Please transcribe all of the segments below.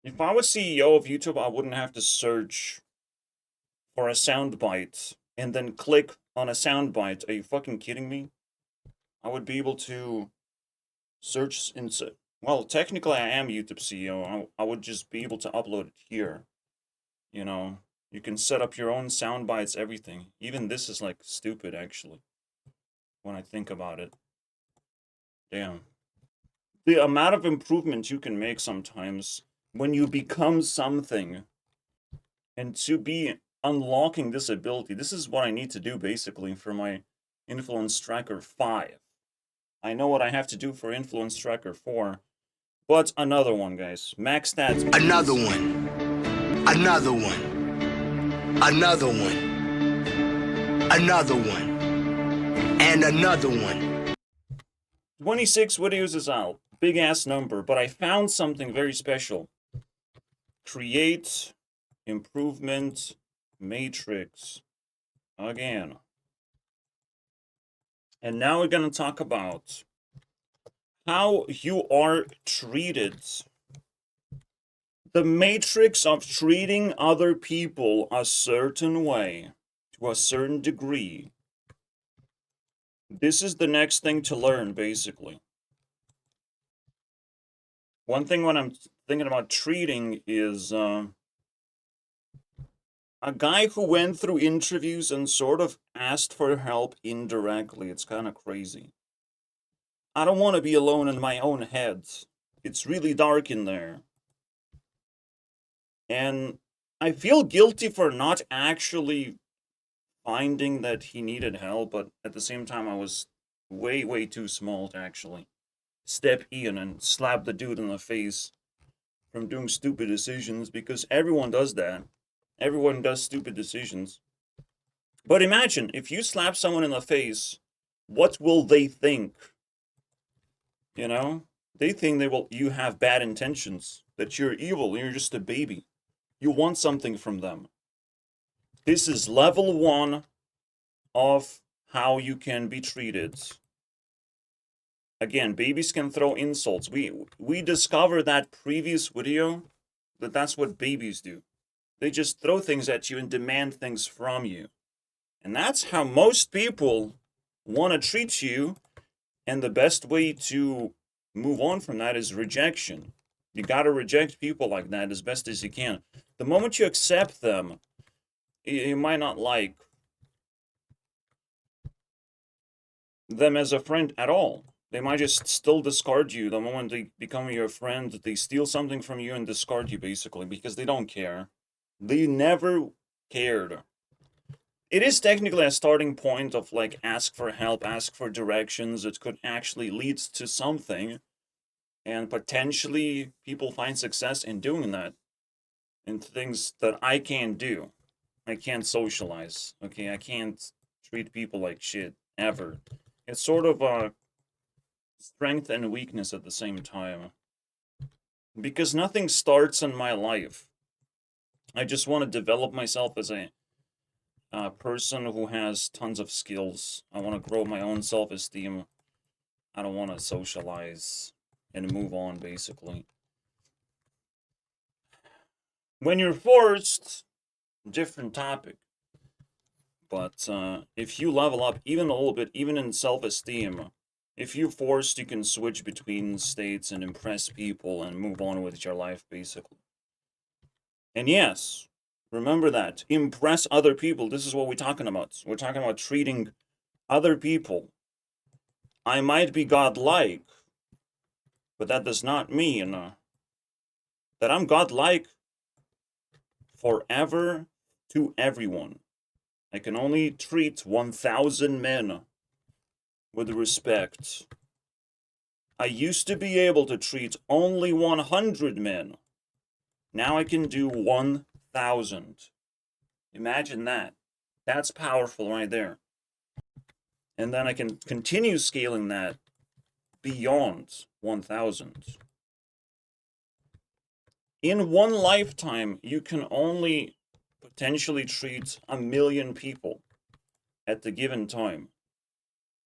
If I was CEO of YouTube, I wouldn't have to search for a soundbite and then click on a soundbite. Are you fucking kidding me? I would be able to search in. Well, technically, I am YouTube CEO. I would just be able to upload it here. You know, you can set up your own soundbites, everything. Even this is like stupid, actually, when I think about it. Damn. The amount of improvement you can make sometimes when you become something, and to be unlocking this ability, this is what I need to do basically for my Influence Tracker 5. I know what I have to do for Influence Tracker 4, but another one, guys. Max stats. Another one. Another one. Another one. Another one. And another one. 26 videos is out. Big ass number, but I found something very special. Create improvement matrix again. And now we're going to talk about how you are treated. The matrix of treating other people a certain way, to a certain degree. This is the next thing to learn, basically. One thing when I'm thinking about treating is a guy who went through interviews and sort of asked for help indirectly. It's kind of crazy. I don't want to be alone in my own head. It's really dark in there. And I feel guilty for not actually finding that he needed help, but at the same time, I was way, way too small to actually step in and slap the dude in the face from doing stupid decisions, because everyone does that. Everyone does stupid decisions. But imagine if you slap someone in the face, what will they think? You know? They think you have bad intentions, that you're evil, you're just a baby. You want something from them. This is level 1 of how you can be treated. Again, babies can throw insults. We discovered that previous video that that's what babies do. They just throw things at you and demand things from you. And that's how most people want to treat you. And the best way to move on from that is rejection. You got to reject people like that as best as you can. The moment you accept them, you might not like them as a friend at all. They might just still discard you the moment they become your friend. They steal something from you and discard you, basically, because they don't care. They never cared. It is technically a starting point of, like, ask for help, ask for directions. It could actually lead to something. And potentially people find success in doing that. In things that I can't do. I can't socialize. Okay, I can't treat people like shit, ever. It's sort of a strength and weakness at the same time. Because nothing starts in my life. I just want to develop myself as a person who has tons of skills. I want to grow my own self-esteem. I don't want to socialize and move on, basically. When you're forced, different topic. But if you level up even a little bit, even in self-esteem, if you're forced, you can switch between states and impress people and move on with your life, basically. And yes, remember that. Impress other people. This is what we're talking about. We're talking about treating other people. I might be godlike, but that does not mean that I'm godlike forever to everyone. I can only treat 1,000 men with respect. I used to be able to treat only 100 men. Now I can do 1,000. Imagine that. That's powerful right there. And then I can continue scaling that beyond 1,000. In one lifetime, you can only potentially treat 1,000,000 people at the given time.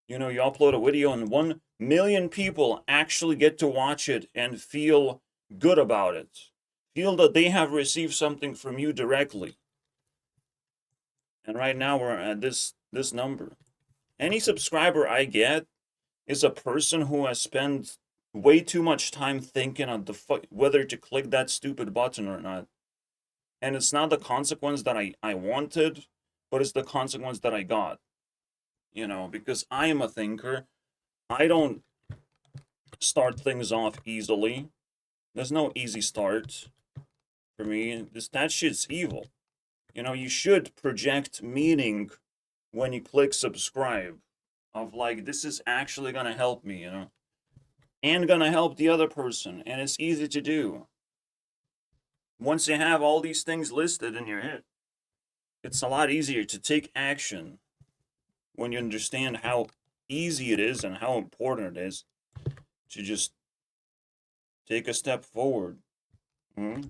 You know, you upload a video and 1,000,000 people actually get to watch it and feel good about it. feel that they have received something from you directly. And right now we're at this number. Any subscriber I get is a person who has spent way too much time thinking on whether to click that stupid button or not. And it's not the consequence that I wanted, but it's the consequence that I got. You know, because I am a thinker. I don't start things off easily. There's no easy start for me. That shit's evil. You know, you should project meaning when you click subscribe. Of like, this is actually gonna help me, you know? And gonna help the other person. And it's easy to do. Once you have all these things listed in your head, it's a lot easier to take action when you understand how easy it is and how important it is to just take a step forward. Mm-hmm.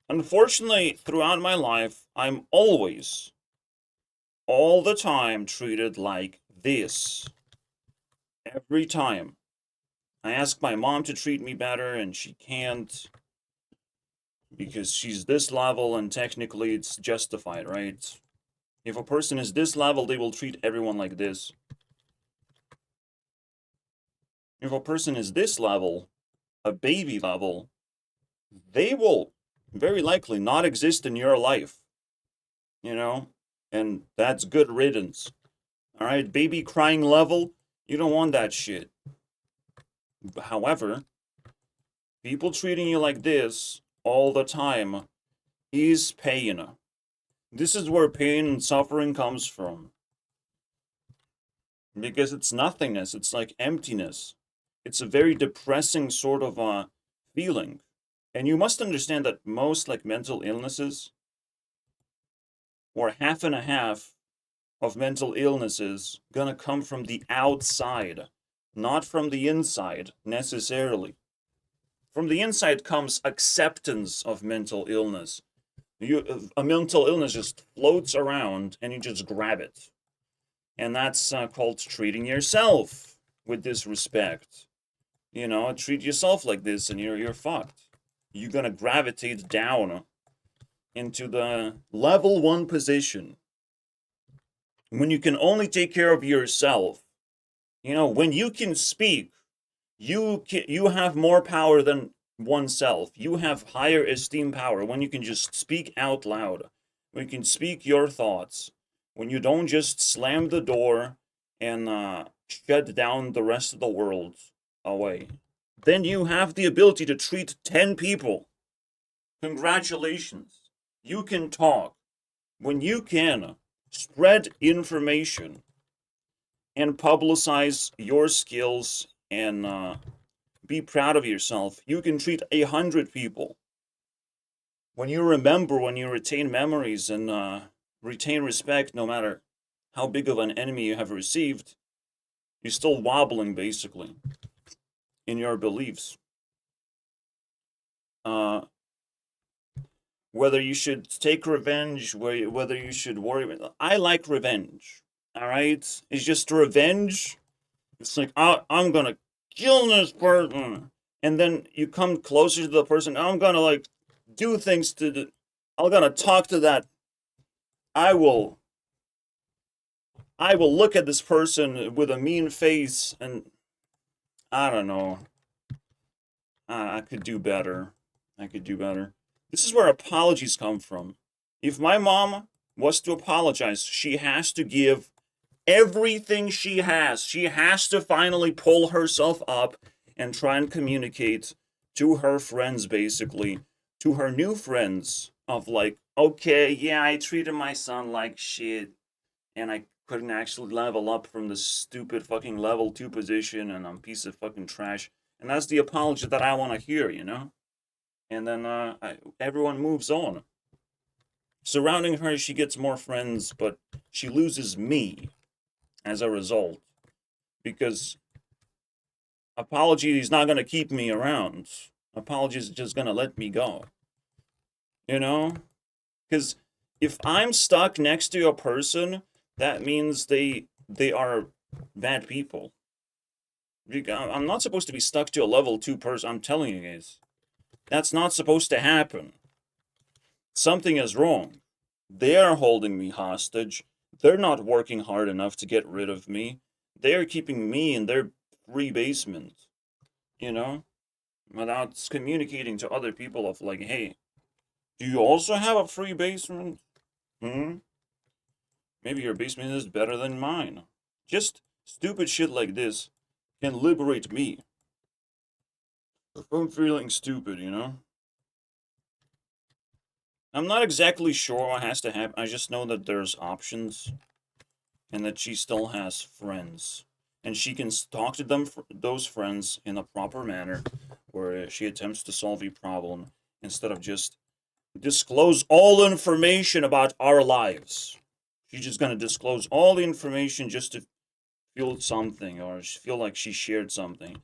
Unfortunately, throughout my life, I'm always, all the time, treated like this. Every time. I ask my mom to treat me better, and she can't because she's this level, and technically it's justified, right? If a person is this level, they will treat everyone like this. If a person is this level, a baby level, they will very likely not exist in your life, you know? And that's good riddance. All right, baby crying level, you don't want that shit. However, people treating you like this all the time is pain. This is where pain and suffering comes from. Because it's nothingness, it's like emptiness. It's a very depressing sort of feeling. And you must understand that most like mental illnesses, or half and a half of mental illnesses, gonna come from the outside, not from the inside necessarily. From the inside comes acceptance of mental illness. A mental illness just floats around and you just grab it. And that's called treating yourself with disrespect. You know, treat yourself like this and you're fucked. You're gonna gravitate down into the level 1 position. When you can only take care of yourself. You know, when you can speak, you have more power than oneself. You have higher esteem power when you can just speak out loud. When you can speak your thoughts. When you don't just slam the door and shut down the rest of the world away. Then you have the ability to treat 10 people. Congratulations. You can talk. When you can spread information and publicize your skills and be proud of yourself, you can treat 100 people. When you remember, when you retain memories and retain respect, no matter how big of an enemy you have received, you're still wobbling basically in your beliefs. Whether you should take revenge, whether you should worry. I like revenge. All right, it's just revenge. It's like I'm gonna kill this person, and then you come closer to the person. I'm gonna like do things to the. I'm gonna talk to that. I will. I will look at this person with a mean face, and I don't know. I could do better. I could do better. This is where apologies come from. If my mom was to apologize, she has to give everything she has. She has to finally pull herself up and try and communicate to her friends, basically, to her new friends, of like, okay, yeah, I treated my son like shit, and I couldn't actually level up from the stupid fucking level 2 position, and I'm a piece of fucking trash. And that's the apology that I want to hear, you know? And then everyone moves on. Surrounding her, she gets more friends, but she loses me as a result. Because apology is not going to keep me around. Apology is just going to let me go. You know? Because if I'm stuck next to a person, that means they are bad people. I'm not supposed to be stuck to a level 2 person. I'm telling you guys. That's not supposed to happen. Something is wrong. They're holding me hostage. They're not working hard enough to get rid of me. They're keeping me in their free basement, you know, without communicating to other people of like, hey, do you also have a free basement? Hmm? Maybe your basement is better than mine. Just stupid shit like this can liberate me from feeling stupid, you know? I'm not exactly sure what has to happen. I just know that there's options and that she still has friends. And she can talk to them, those friends, in a proper manner where she attempts to solve a problem instead of just disclose all information about our lives. She's just gonna disclose all the information just to feel something or feel like she shared something,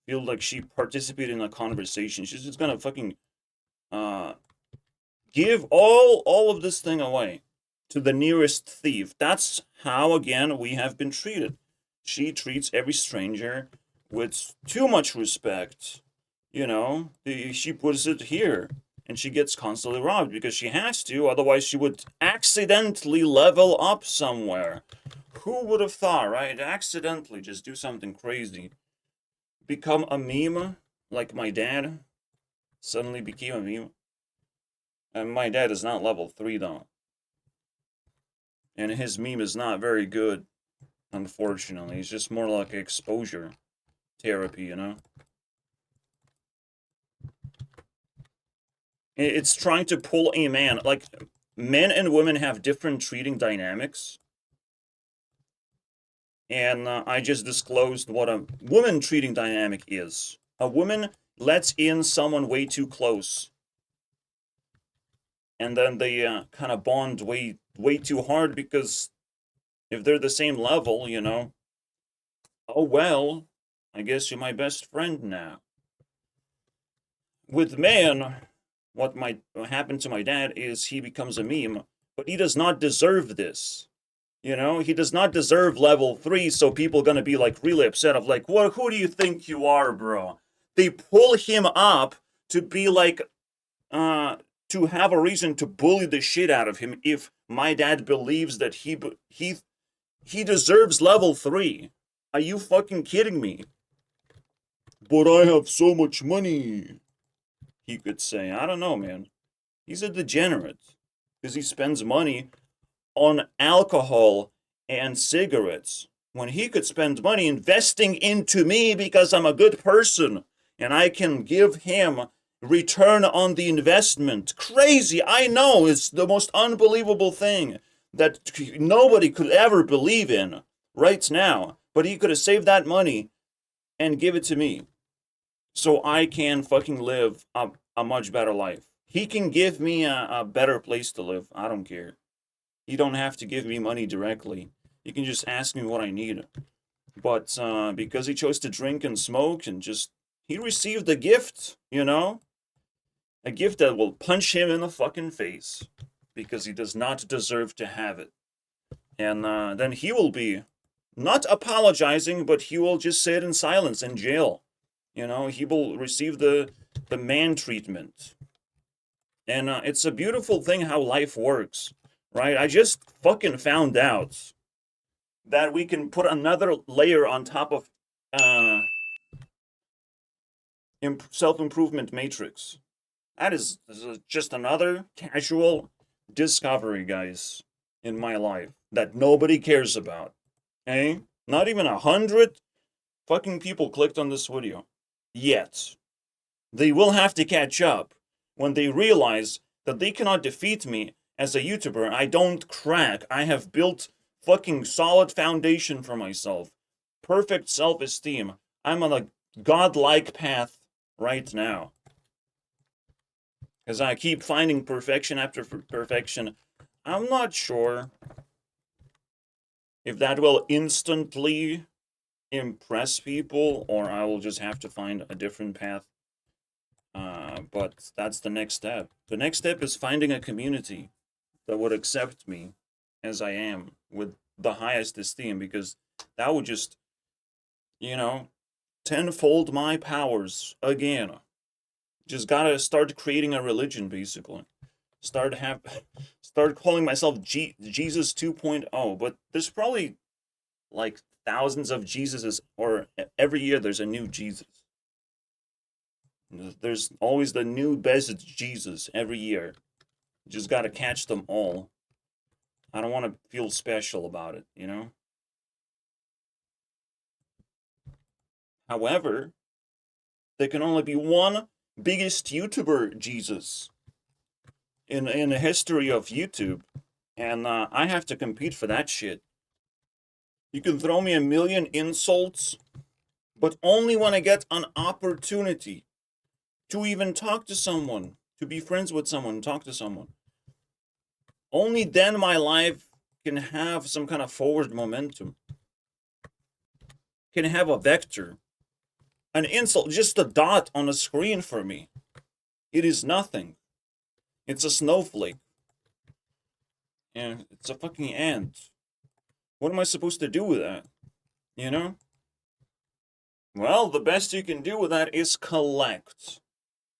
feel like she participated in a conversation. She's just gonna fucking uh, give all of this thing away to the nearest thief. That's how, again, we have been treated. She treats every stranger with too much respect. You know, she puts it here, and she gets constantly robbed because she has to, otherwise, she would accidentally level up somewhere. Who would have thought, right? Accidentally just do something crazy. Become a meme, like my dad suddenly became a meme. And my dad is not level 3, though. And his meme is not very good, unfortunately. It's just more like exposure therapy, you know? It's trying to pull a man. Like, men and women have different treating dynamics. And I just disclosed what a woman treating dynamic is. A woman lets in someone way too close. And then they kind of bond way too hard because if they're the same level, you know, oh well, I guess you're my best friend now. With man, what might happen to my dad is he becomes a meme, but he does not deserve this. You know, he does not deserve level 3, so people gonna be like really upset of like, what? Who do you think you are, bro? They pull him up to be like, to have a reason to bully the shit out of him if my dad believes that he deserves level 3. Are you fucking kidding me? But I have so much money, he could say. I don't know, man. He's a degenerate because he spends money on alcohol and cigarettes when he could spend money investing into me because I'm a good person and I can give him return on the investment. Crazy, I know, it's the most unbelievable thing that nobody could ever believe in right now, but he could have saved that money and give it to me so I can fucking live a much better life. He can give me a better place to live. I don't care. You don't have to give me money directly. You can just ask me what I need. But because he chose to drink and smoke and just, he received a gift, you know? A gift that will punch him in the fucking face because he does not deserve to have it. And then he will be not apologizing, but he will just sit in silence in jail. You know, he will receive the man treatment. And it's a beautiful thing how life works, right? I just fucking found out that we can put another layer on top of uh, self-improvement matrix. That is just another casual discovery, guys, in my life that nobody cares about. Eh? Not even 100 fucking people clicked on this video. Yet. They will have to catch up when they realize that they cannot defeat me as a YouTuber. I don't crack. I have built fucking solid foundation for myself. Perfect self-esteem. I'm on a godlike path right now. As I keep finding perfection after perfection, I'm not sure if that will instantly impress people or I will just have to find a different path. But that's the next step. The next step is finding a community that would accept me as I am with the highest esteem because that would just, you know, tenfold my powers again. Just gotta start creating a religion, basically. Start calling myself Jesus 2.0. But there's probably like thousands of Jesuses, or every year there's a new Jesus. There's always the new best Jesus every year. Just gotta catch them all. I don't want to feel special about it, you know? However, there can only be one biggest YouTuber Jesus in the history of YouTube. And I have to compete for that shit. You can throw me a million insults, but only when I get an opportunity to even talk to someone, to be friends with someone, talk to someone. Only then my life can have some kind of forward momentum. Can have a vector. An insult, just a dot on a screen for me. It is nothing. It's a snowflake. And it's a fucking ant. What am I supposed to do with that? You know? Well, the best you can do with that is collect.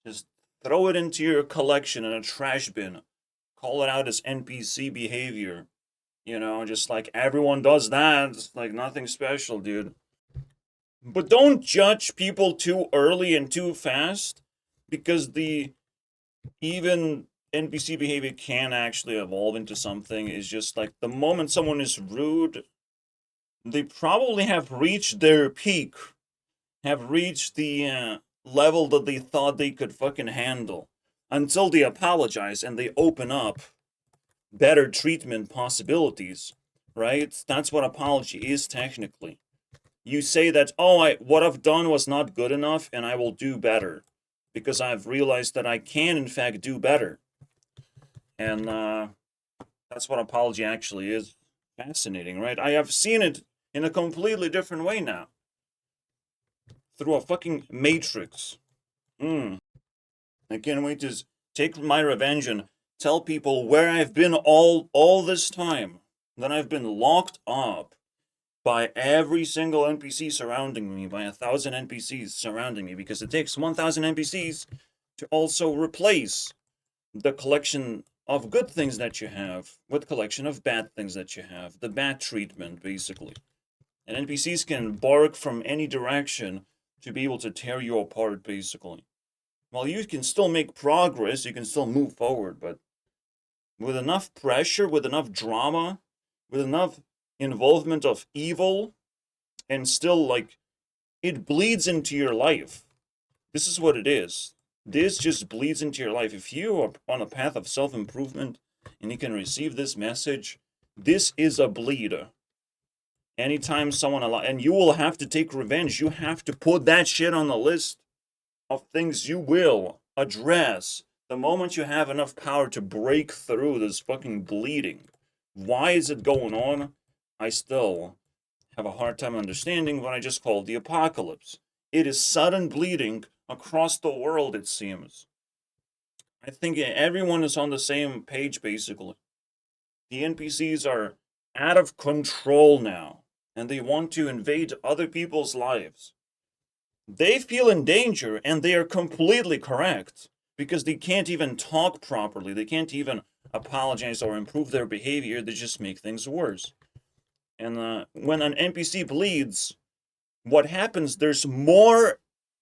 Just throw it into your collection in a trash bin. Call it out as NPC behavior. You know, just like everyone does that. It's like nothing special, dude. But don't judge people too early and too fast, because the even NPC behavior can actually evolve into something. It's just like the moment someone is rude, they probably have reached their peak, have reached the level that they thought they could fucking handle, until they apologize and they open up better treatment possibilities, right? That's what apology is technically. You say that, oh, what I've done was not good enough and I will do better, because I've realized that I can in fact do better. And that's what apology actually is. Fascinating, right? I have seen it in a completely different way now. Through a fucking matrix. I can't wait to take my revenge and tell people where I've been all this time. That I've been locked up by every single NPC surrounding me, by 1,000 NPCs surrounding me, because it takes 1,000 NPCs to also replace the collection of good things that you have with collection of bad things that you have. The bad treatment, basically. And NPCs can bark from any direction to be able to tear you apart, basically. While you can still make progress, you can still move forward, but with enough pressure, with enough drama, with enough involvement of evil, and still, like, it bleeds into your life. This is what it is. This just bleeds into your life. If you are on a path of self-improvement and you can receive this message, this is a bleed. Anytime someone, and you will have to take revenge. You have to put that shit on the list of things you will address the moment you have enough power to break through this fucking bleeding. Why is it going on? I still have a hard time understanding what I just called the apocalypse. It is sudden bleeding across the world, it seems. I think everyone is on the same page, basically. The NPCs are out of control now, and they want to invade other people's lives. They feel in danger, and they are completely correct, because they can't even talk properly. They can't even apologize or improve their behavior. They just make things worse. And when an NPC bleeds, what happens? There's more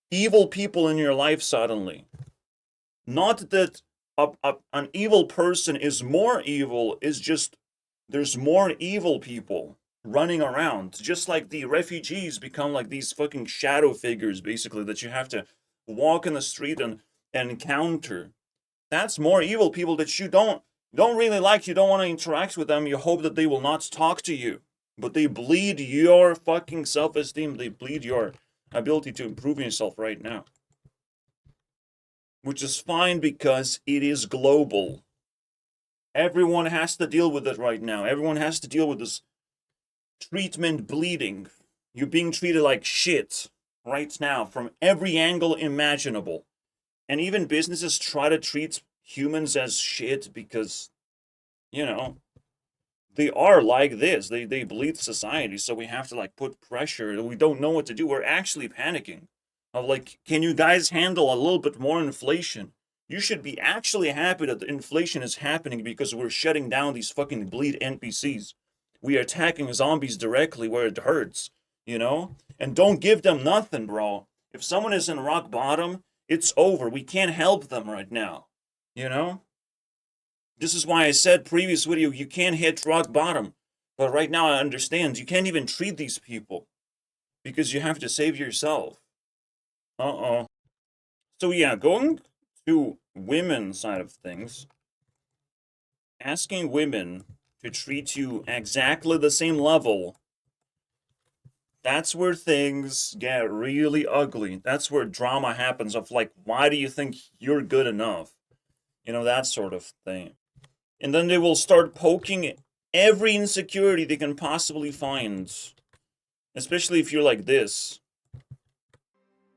evil people in your life suddenly. Not that an evil person is more evil, it's just there's more evil people running around. Just like the refugees become like these fucking shadow figures, basically, that you have to walk in the street and encounter. That's more evil people that you don't really like. You don't want to interact with them. You hope that they will not talk to you. But they bleed your fucking self-esteem. They bleed your ability to improve yourself right now. Which is fine because it is global. Everyone has to deal with it right now. Everyone has to deal with this treatment bleeding. You're being treated like shit right now from every angle imaginable. And even businesses try to treat humans as shit because, you know, they are like this. They bleed society, so we have to like put pressure. We don't know what to do. We're actually panicking. Of like, can you guys handle a little bit more inflation? You should be actually happy that the inflation is happening because we're shutting down these fucking bleed NPCs. We are attacking zombies directly where it hurts, you know? And don't give them nothing, bro. If someone is in rock bottom, it's over. We can't help them right now, you know? This is why I said previous video, you can't hit rock bottom. But right now I understand you can't even treat these people because you have to save yourself. Uh-oh. So yeah, going to women's side of things, asking women to treat you exactly the same level, that's where things get really ugly. That's where drama happens of like, why do you think you're good enough? You know, that sort of thing. And then they will start poking every insecurity they can possibly find. Especially if you're like this.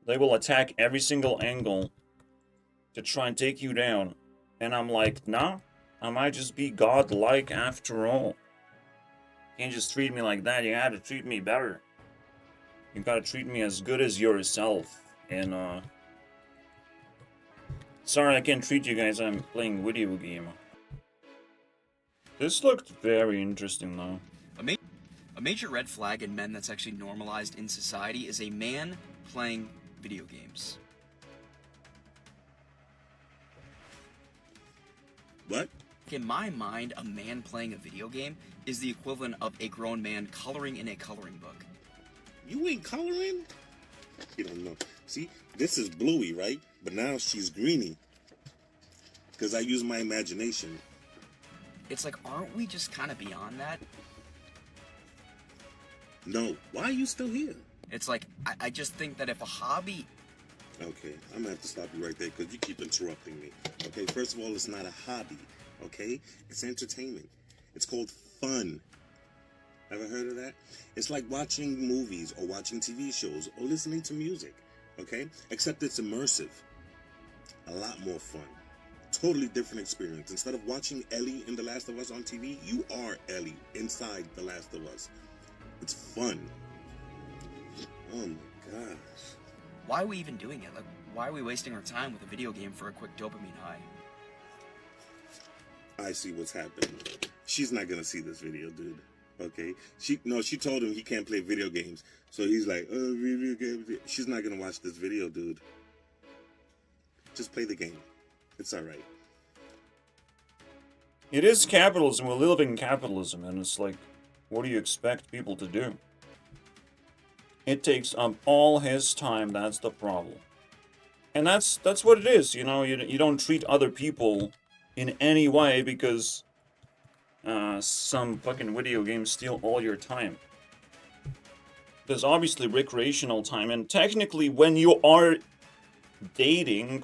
They will attack every single angle to try and take you down. And I'm like, nah, I might just be godlike after all. You can't just treat me like that, you gotta treat me better. You gotta treat me as good as yourself. And, sorry I can't treat you guys, I'm playing video game. This looked very interesting, though. A major red flag in men that's actually normalized in society is a man playing video games. What? In my mind, a man playing a video game is the equivalent of a grown man coloring in a coloring book. You ain't coloring? You don't know. See, this is Bluey, right? But now she's Greenie. Because I use my imagination. It's like, aren't we just kind of beyond that? No. Why are you still here? It's like, I just think that if a hobby... Okay, I'm gonna have to stop you right there because you keep interrupting me. Okay, first of all, it's not a hobby. Okay? It's entertainment. It's called fun. Ever heard of that? It's like watching movies or watching TV shows or listening to music. Okay? Except it's immersive. A lot more fun. Totally different experience. Instead of watching Ellie in The Last of Us on TV, you are Ellie inside The Last of Us. It's fun. Oh my gosh. Why are we even doing it? Like, why are we wasting our time with a video game for a quick dopamine high? I see what's happening. She's not gonna see this video, dude. Okay? She told him he can't play video games. So he's like, oh, video games. She's not gonna watch this video, dude. Just play the game. It's alright. It is capitalism. We live in capitalism, and it's like, what do you expect people to do? It takes up all his time. That's the problem, and that's what it is. You know, you don't treat other people in any way because some fucking video games steal all your time. There's obviously recreational time, and technically, when you are dating,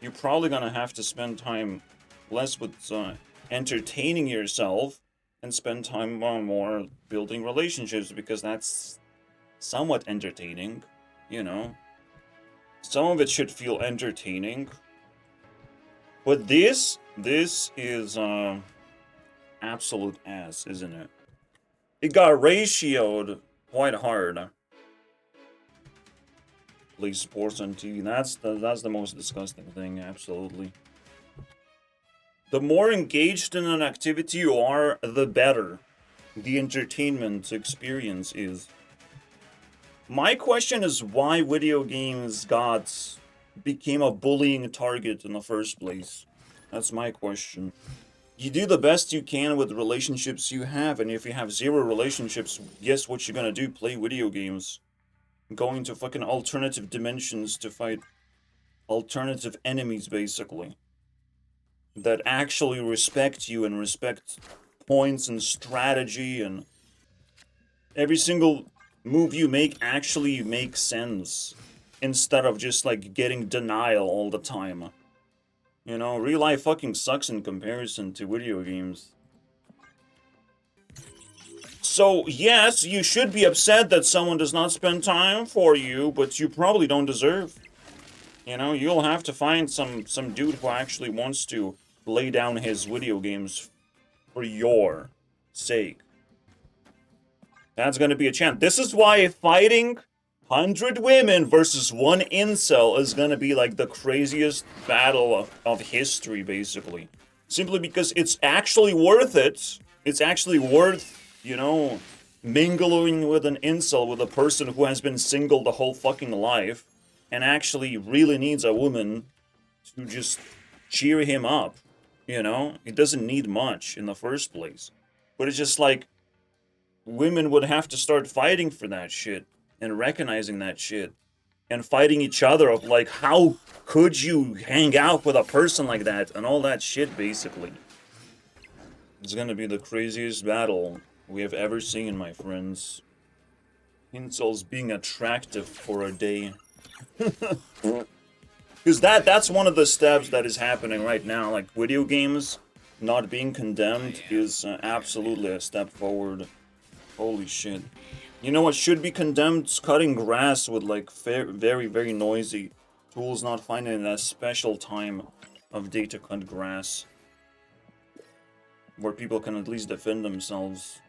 you're probably gonna have to spend time less with entertaining yourself and spend time on more building relationships, because that's somewhat entertaining, you know. Some of it should feel entertaining. But this is absolute ass, isn't it? It got ratioed quite hard. Play sports on TV. That's the most disgusting thing, absolutely. The more engaged in an activity you are, the better the entertainment experience is. My question is why video games became a bullying target in the first place. That's my question. You do the best you can with the relationships you have, and if you have 0 relationships, guess what you're gonna do? Play video games. Going to fucking alternative dimensions to fight alternative enemies, basically. That actually respect you and respect points and strategy, and every single move you make actually makes sense, instead of just like getting denial all the time. You know, real life fucking sucks in comparison to video games. So yes, you should be upset that someone does not spend time for you, but you probably don't deserve. You know, you'll have to find some dude who actually wants to lay down his video games for your sake. That's gonna be a chance. This is why fighting 100 women versus one incel is gonna be like the craziest battle of history, basically. Simply because it's actually worth it. It's actually worth, you know, mingling with an incel, with a person who has been single the whole fucking life and actually really needs a woman to just cheer him up, you know? It doesn't need much in the first place. But it's just like, women would have to start fighting for that shit and recognizing that shit and fighting each other of like, how could you hang out with a person like that and all that shit, basically. It's gonna be the craziest battle we have ever seen, my friends. Incels being attractive for a day. Because that's one of the steps that is happening right now. Like, video games not being condemned is absolutely a step forward. Holy shit. You know what should be condemned? It's cutting grass with, like, very, very noisy tools, not finding that special time of day to cut grass. Where people can at least defend themselves.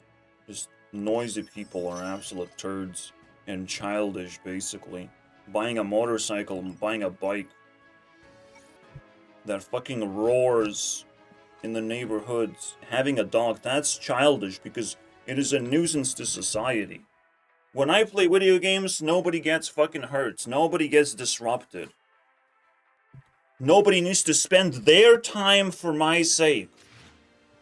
Just noisy people are absolute turds. And childish, basically. Buying a motorcycle, buying a bike that fucking roars in the neighborhoods. Having a dog, that's childish because it is a nuisance to society. When I play video games, nobody gets fucking hurt. Nobody gets disrupted. Nobody needs to spend their time for my sake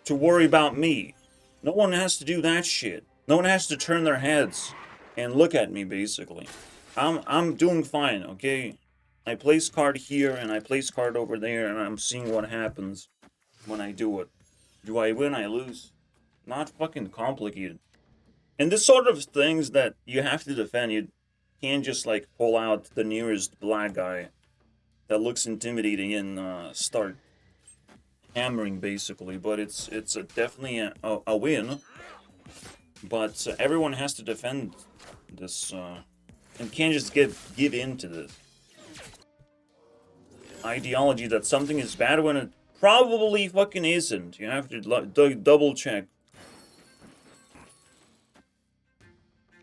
to worry about me. No one has to do that shit. No one has to turn their heads and look at me, basically. I'm doing fine, okay? I place card here and I place card over there and I'm seeing what happens when I do it. Do I win? I lose? Not fucking complicated. And this sort of things that you have to defend, you can't just like pull out the nearest black guy that looks intimidating and start hammering, basically. But it's definitely a win. But everyone has to defend this and can't just give in to this ideology that something is bad when it probably fucking isn't. You have to double check.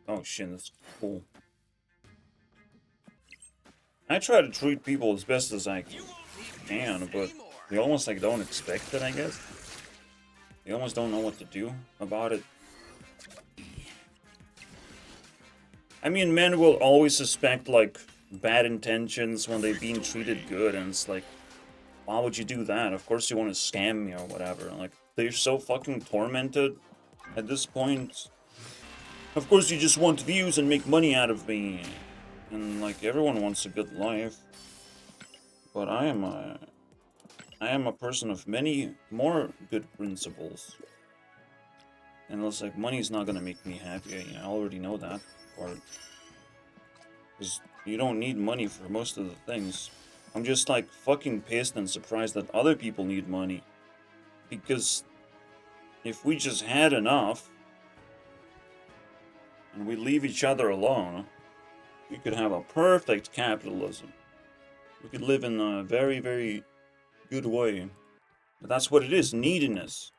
Oh shit, that's cool. I try to treat people as best as I can, but they almost like don't expect it, I guess. They almost don't know what to do about it. I mean, men will always suspect, like, bad intentions when they're being treated good, and it's like, why would you do that? Of course you want to scam me or whatever. Like, they're so fucking tormented at this point. Of course you just want views and make money out of me. And, like, everyone wants a good life. But I am a person of many more good principles. And it's like, money's not gonna make me happy. I already know that part. Because you don't need money for most of the things. I'm just like fucking pissed and surprised that other people need money. Because if we just had enough and we leave each other alone, we could have a perfect capitalism. We could live in a very, very good way. But that's what it is, neediness.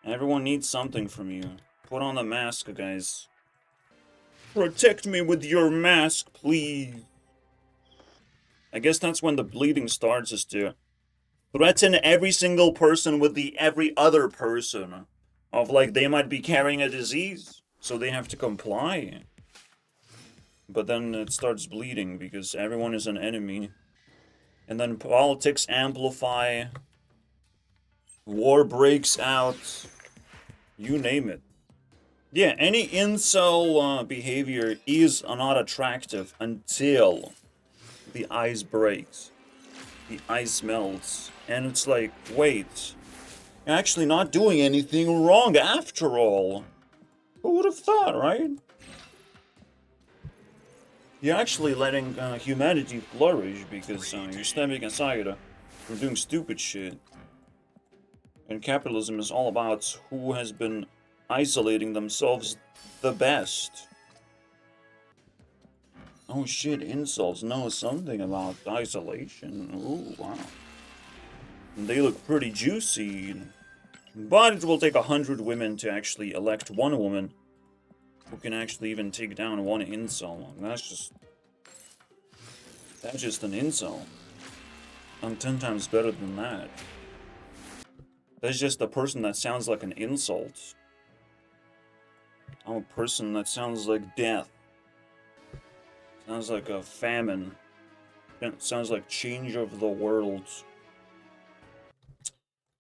Everyone needs something from you. Put on the mask, guys. Protect me with your mask, please. I guess that's when the bleeding starts, is to threaten every single person with the every other person. Of like, they might be carrying a disease, so they have to comply. But then it starts bleeding because everyone is an enemy. And then politics amplify. War breaks out. You name it. Yeah, any incel behavior is not attractive until the ice breaks. The ice melts. And it's like, wait, you're actually not doing anything wrong after all. Who would have thought, right? You're actually letting humanity flourish because you're stepping aside from doing stupid shit. And capitalism is all about who has been isolating themselves the best. Oh shit, incels know something about isolation. Ooh, wow. And they look pretty juicy. But it will take 100 women to actually elect one woman who can actually even take down one incel. That's just That's just an insult. I'm 10 times better than that. That's just a person that sounds like an insult. I'm a person that sounds like death. Sounds like a famine. It sounds like change of the world.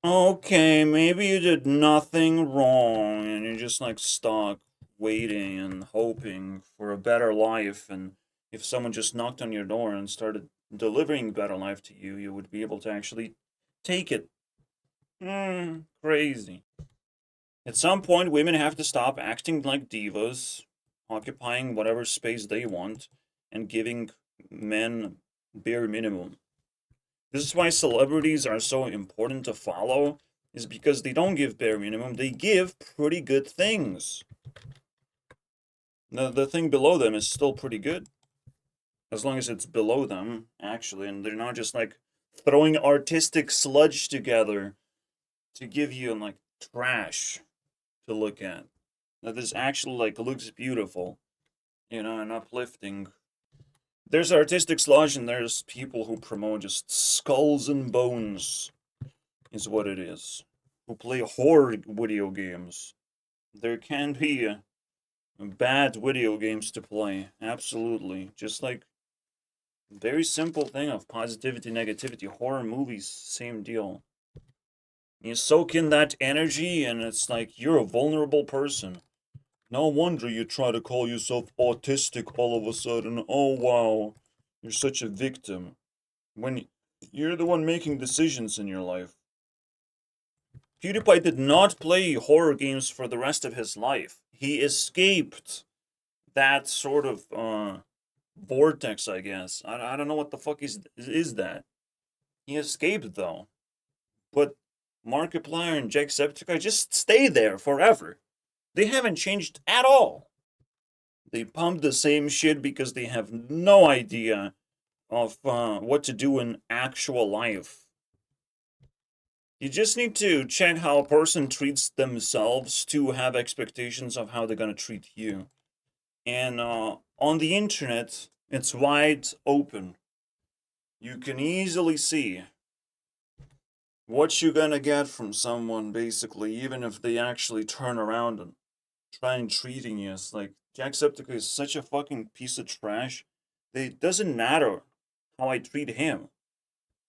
Okay, maybe you did nothing wrong and you're just like stuck waiting and hoping for a better life, and if someone just knocked on your door and started delivering a better life to you, you would be able to actually take it. Crazy. At some point, women have to stop acting like divas, occupying whatever space they want, and giving men bare minimum. This is why celebrities are so important to follow, is because they don't give bare minimum, they give pretty good things. The thing below them is still pretty good. As long as it's below them, actually, and they're not just like throwing artistic sludge together to give you like trash to look at. That this actually like looks beautiful, you know, and uplifting. There's artistic sludge and there's people who promote just skulls and bones, is what it is. Who play horror video games. There can be bad video games to play, absolutely. Just like very simple thing of positivity, negativity. Horror movies, same deal. You soak in that energy and it's like you're a vulnerable person. No wonder you try to call yourself autistic all of a sudden. Oh wow, you're such a victim. When you're the one making decisions in your life. PewDiePie did not play horror games for the rest of his life. He escaped that sort of vortex, I guess. I don't know what the fuck is that. He escaped though. But Markiplier and Jacksepticeye just stay there forever. They haven't changed at all. They pump the same shit because they have no idea of what to do in actual life. You just need to check how a person treats themselves to have expectations of how they're gonna treat you. And on the internet, it's wide open. You can easily see what you're gonna get from someone, basically, even if they actually turn around and try and treating you. It's like, Jacksepticeye is such a fucking piece of trash. It doesn't matter how I treat him.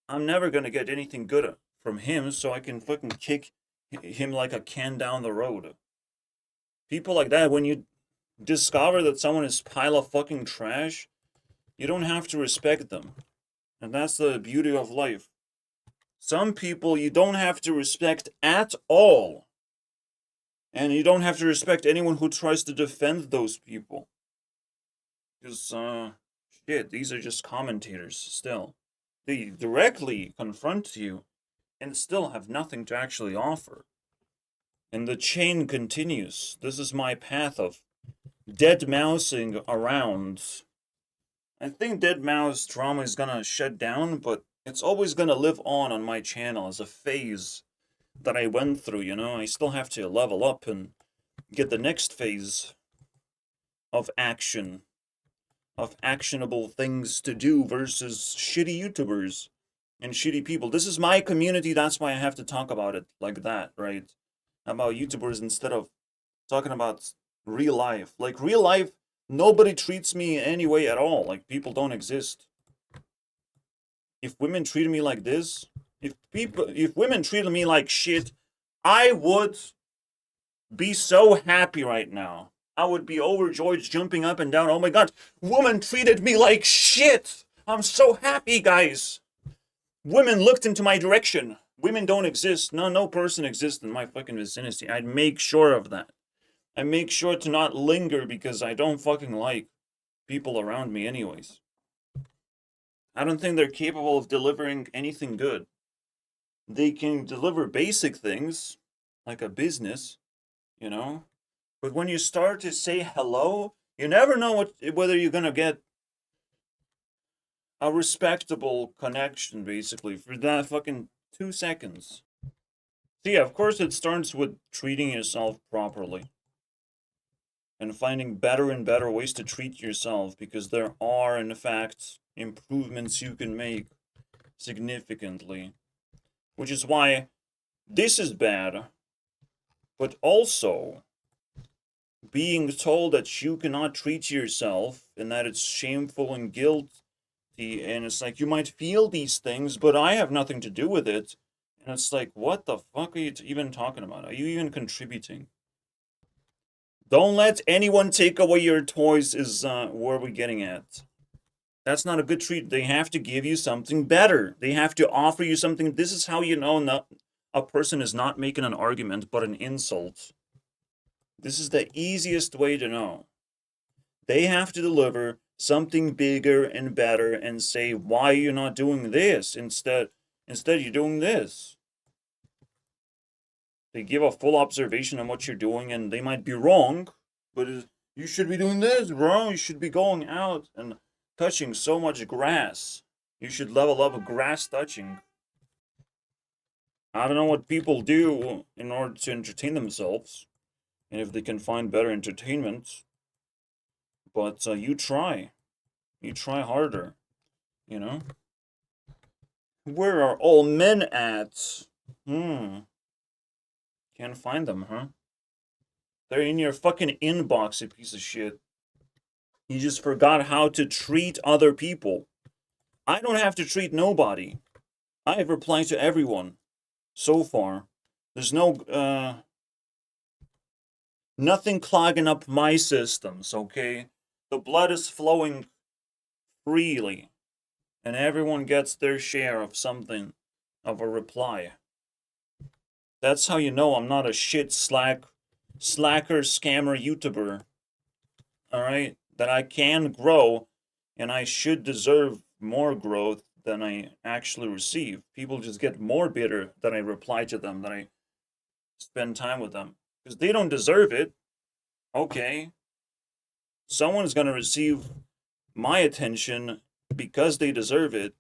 I'm never gonna get anything good from him, so I can fucking kick him like a can down the road. People like that, when you discover that someone is pile of fucking trash, you don't have to respect them. And that's the beauty of life. Some people you don't have to respect at all. And you don't have to respect anyone who tries to defend those people. Because, shit, these are just commentators still. They directly confront you and still have nothing to actually offer. And the chain continues. This is my path of dead mousing around. I think dead mouse drama is gonna shut down, but it's always gonna live on my channel as a phase that I went through, you know? I still have to level up and get the next phase of action, of actionable things to do versus shitty YouTubers and shitty people. This is my community, that's why I have to talk about it like that, right? About YouTubers instead of talking about real life. Like, real life, nobody treats me any way at all. Like, people don't exist. If women treated me like this, if women treated me like shit, I would be so happy right now. I would be overjoyed, jumping up and down. Oh my god, woman treated me like shit! I'm so happy, guys! Women looked into my direction. Women don't exist. No person exists in my fucking vicinity. I'd make sure of that. I make sure to not linger because I don't fucking like people around me anyways. I don't think they're capable of delivering anything good. They can deliver basic things, like a business, you know? But when you start to say hello, you never know whether you're gonna get a respectable connection, basically, for that fucking 2 seconds. So yeah, of course it starts with treating yourself properly. And finding better and better ways to treat yourself, because there are, in fact, improvements you can make significantly. Which is why this is bad, but also being told that you cannot treat yourself and that it's shameful and guilty, and it's like you might feel these things, but I have nothing to do with it. And it's like, what the fuck are you even talking about? Are you even contributing? Don't let anyone take away your toys is where we're getting at. That's not a good treat. They have to give you something better. They have to offer you something. This is how you know a person is not making an argument, but an insult. This is the easiest way to know. They have to deliver something bigger and better and say, why are you not doing this? Instead you're doing this. They give a full observation on what you're doing, and they might be wrong, but you should be doing this, bro. You should be going out and touching so much grass. You should level up grass touching. I don't know what people do in order to entertain themselves, and if they can find better entertainment, but you try. You try harder, you know? Where are all men at? Can't find them, huh? They're in your fucking inbox, you piece of shit. You just forgot how to treat other people. I don't have to treat nobody. I have replied to everyone. So far. There's no, nothing clogging up my systems, okay? The blood is flowing freely. And everyone gets their share of something, of a reply. That's how you know I'm not a shit slacker, scammer YouTuber. Alright? That I can grow, and I should deserve more growth than I actually receive. People just get more bitter than I reply to them, than I spend time with them. Because they don't deserve it. Okay. Someone's gonna receive my attention because they deserve it.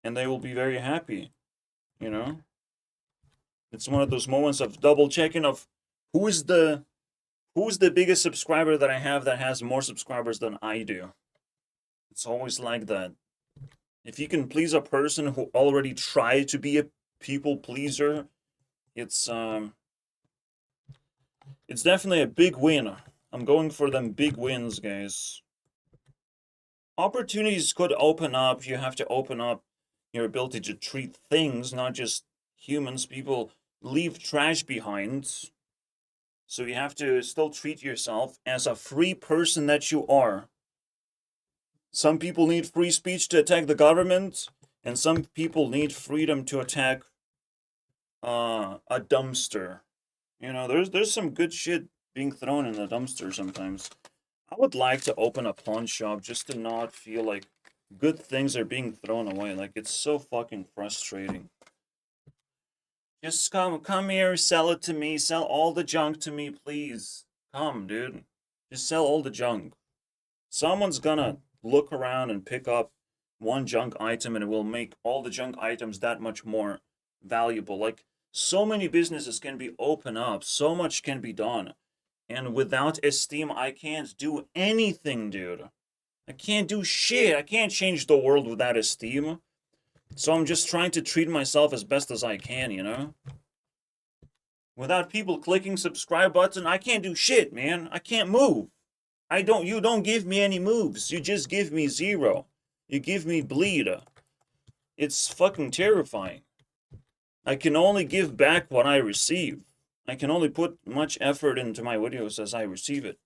And they will be very happy. You know? It's one of those moments of double checking of who's the biggest subscriber that I have that has more subscribers than I do. It's always like that. If you can please a person who already tried to be a people pleaser, it's definitely a big win. I'm going for them big wins, guys. Opportunities could open up. You have to open up your ability to treat things, not just humans. People leave trash behind. So you have to still treat yourself as a free person that you are. Some people need free speech to attack the government, and some people need freedom to attack a dumpster. You know, there's some good shit being thrown in the dumpster sometimes. I would like to open a pawn shop just to not feel like good things are being thrown away. Like, it's so fucking frustrating. Just come here, sell it to me, sell all the junk to me, please. Come, dude. Just sell all the junk. Someone's gonna look around and pick up one junk item, and it will make all the junk items that much more valuable. Like, so many businesses can be open up, so much can be done. And without esteem, I can't do anything, dude. I can't do shit. I can't change the world without esteem. So I'm just trying to treat myself as best as I can, you know? Without people clicking subscribe button, I can't do shit, man. I can't move. You don't give me any moves. You just give me zero. You give me bleed. It's fucking terrifying. I can only give back what I receive. I can only put much effort into my videos as I receive it.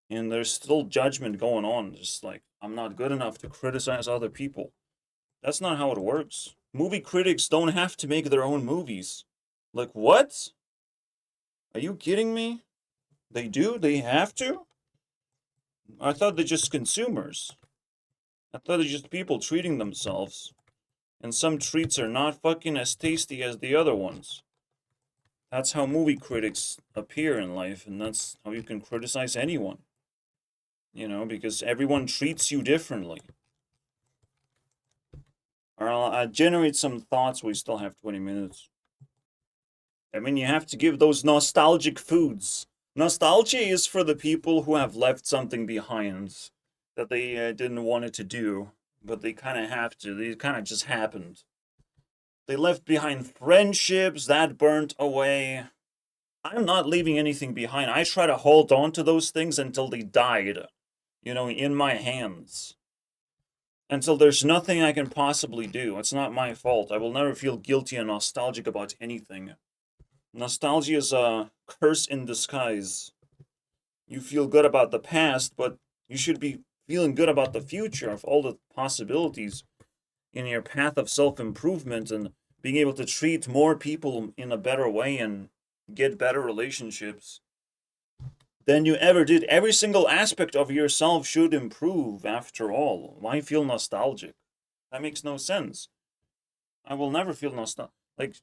And there's still judgment going on. Just like, I'm not good enough to criticize other people. That's not how it works. Movie critics don't have to make their own movies. Like, what? Are you kidding me? They do? They have to? I thought they're just consumers. I thought they're just people treating themselves. And some treats are not fucking as tasty as the other ones. That's how movie critics appear in life, and that's how you can criticize anyone. You know, because everyone treats you differently. Or I'll generate some thoughts. We still have 20 minutes. I mean, you have to give those nostalgic foods. Nostalgia is for the people who have left something behind. that they didn't want it to do, but they kind of have to. They kind of just happened. They left behind friendships that burnt away. I'm not leaving anything behind. I try to hold on to those things until they died, in my hands. Until there's nothing I can possibly do. It's not my fault. I will never feel guilty and nostalgic about anything. Nostalgia is a curse in disguise. You feel good about the past, but you should be feeling good about the future of all the possibilities in your path of self-improvement and being able to treat more people in a better way and get better relationships than you ever did. Every single aspect of yourself should improve after all. Why feel nostalgic? That makes no sense. I will never feel nostalgic. Like,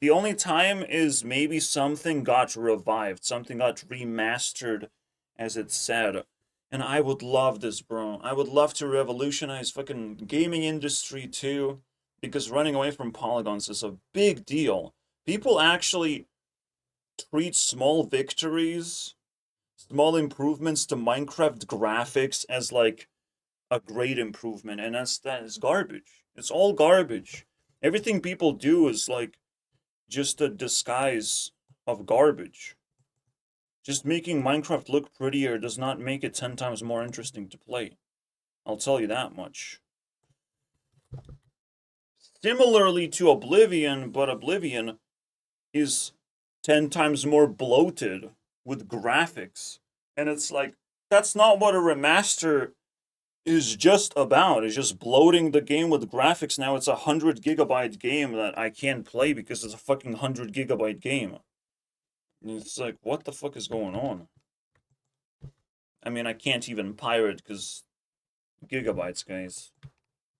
the only time is maybe something got revived, something got remastered, as it said. And I would love this, bro. I would love to revolutionize fucking gaming industry too, because running away from polygons is a big deal. People actually treat small victories, small improvements to Minecraft graphics as like a great improvement, and that is garbage. It's all garbage. Everything people do is like just a disguise of garbage. Just making Minecraft look prettier does not make it 10 times more interesting to play. I'll tell you that much. Similarly to Oblivion, but Oblivion is 10 times more bloated with graphics. And it's like, that's not what a remaster is just about. It's just bloating the game with graphics. Now it's a 100 GB game that I can't play because it's a fucking 100 GB game. And it's like, what the fuck is going on? I mean, I can't even pirate because gigabytes, guys.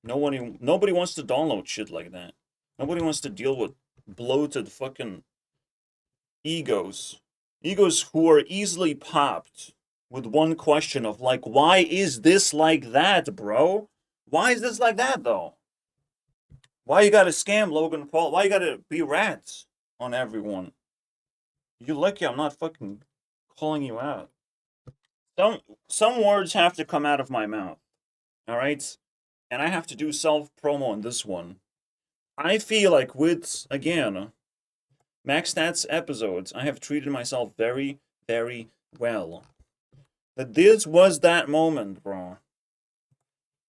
Nobody wants to download shit like that. Nobody wants to deal with bloated fucking egos. Egos who are easily popped with one question of like, why is this like that, bro? Why is this like that, though? Why you gotta scam Logan Paul? Why you gotta be rats on everyone? You lucky I'm not fucking calling you out. Some words have to come out of my mouth, alright? And I have to do self-promo on this one. I feel like with, again, Max Stats episodes, I have treated myself very, very well. That this was that moment, bro,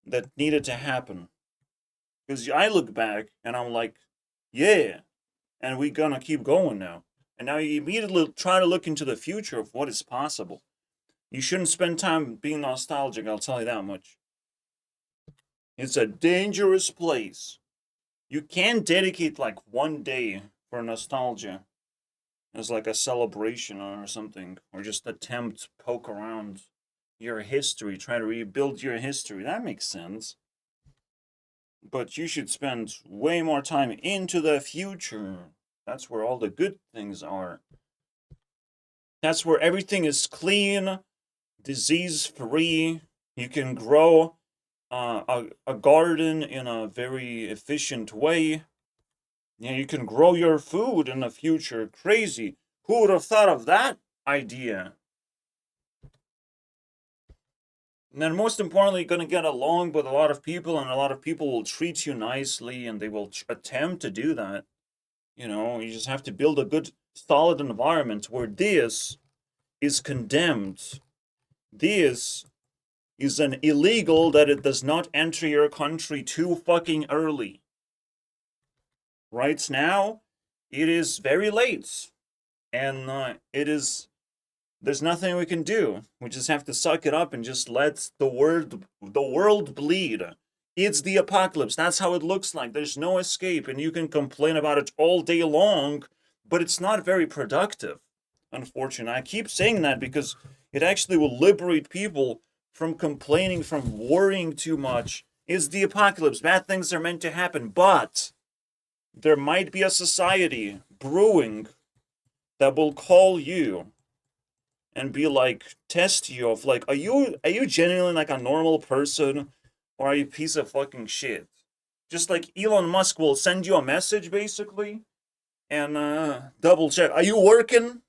that needed to happen. Because I look back and I'm like, yeah, and we gonna keep going now. And now you immediately try to look into the future of what is possible. You shouldn't spend time being nostalgic, I'll tell you that much. It's a dangerous place. You can dedicate like one day for nostalgia as like a celebration or something, or just attempt poke around your history, try to rebuild your history. That makes sense. But you should spend way more time into the future. That's where all the good things are. That's where everything is clean, disease-free. You can grow a garden in a very efficient way. Yeah, you can grow your food in the future. Crazy. Who would have thought of that idea? And then most importantly, going to get along with a lot of people, and a lot of people will treat you nicely, and they will attempt to do that. You just have to build a good, solid environment where this is condemned. This is an illegal that it does not enter your country too fucking early. Right now, it is very late, and there's nothing we can do. We just have to suck it up and just let the world bleed. It's the apocalypse. That's how it looks like. There's no escape, and you can complain about it all day long, but it's not very productive, unfortunately. I keep saying that because it actually will liberate people from complaining, from worrying too much. It's the apocalypse. Bad things are meant to happen, but there might be a society brewing that will call you and be like, test you of like, are you genuinely like a normal person, or are you a piece of fucking shit? Just like Elon Musk will send you a message basically and double check. Are you working?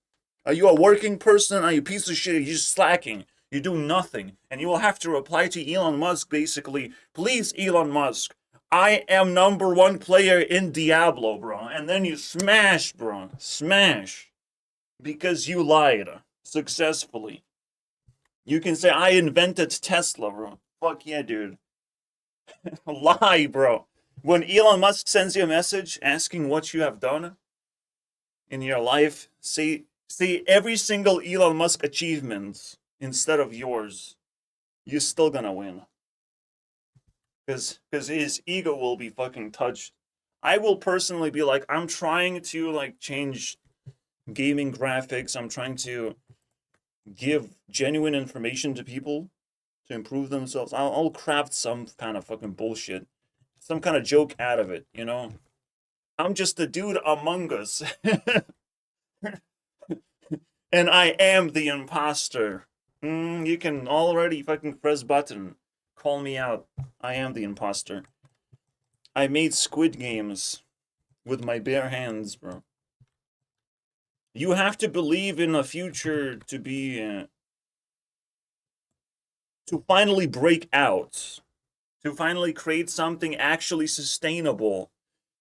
Are you a working person? Are you a piece of shit? Are you just slacking? You do nothing. And you will have to reply to Elon Musk basically, please, Elon Musk, I am #1 player in Diablo, bro. And then you smash, bro. Smash. Because you lied successfully. You can say, I invented Tesla, bro. Fuck yeah, dude. Lie, bro. When Elon Musk sends you a message asking what you have done in your life, say every single Elon Musk achievement instead of yours. You're still gonna win. Because his ego will be fucking touched. I will personally be like, I'm trying to like change gaming graphics. I'm trying to give genuine information to people to improve themselves. I'll craft some kind of fucking bullshit, some kind of joke out of it, you know? I'm just a dude among us. And I am the imposter. You can already fucking press button. Call me out. I am the imposter. I made Squid Games with my bare hands, bro. You have to believe in a future to be... to finally break out. To finally create something actually sustainable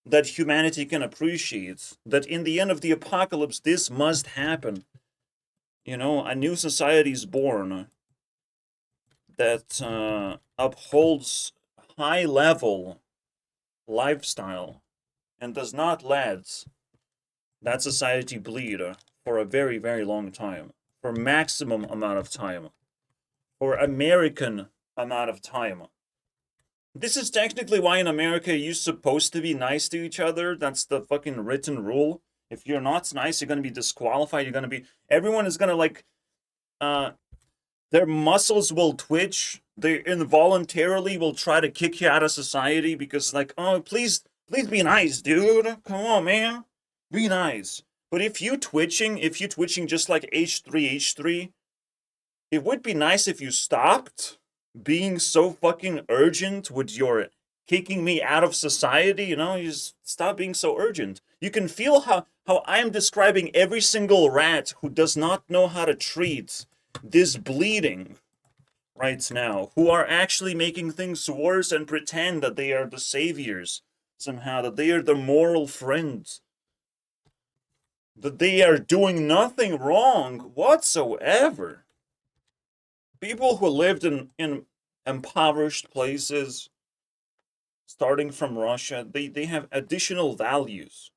that humanity can appreciate. That in the end of the apocalypse, this must happen. You know, a new society is born that upholds high-level lifestyle and does not let that society bleed for a very, very long time. For maximum amount of time. For American amount of time. This is technically why in America you're supposed to be nice to each other. That's the fucking written rule. If you're not nice, you're gonna be disqualified. You're gonna be... Everyone is gonna like... their muscles will twitch. They involuntarily will try to kick you out of society because like, oh, please be nice, dude. Come on, man. Be nice. But if you twitching just like H3, it would be nice if you stopped being so fucking urgent with your kicking me out of society, you know? You just stop being so urgent. You can feel how I am describing every single rat who does not know how to treat this bleeding right now, who are actually making things worse and pretend that they are the saviors somehow, that they are the moral friends, that they are doing nothing wrong whatsoever. People who lived in impoverished places, starting from Russia, they have additional values.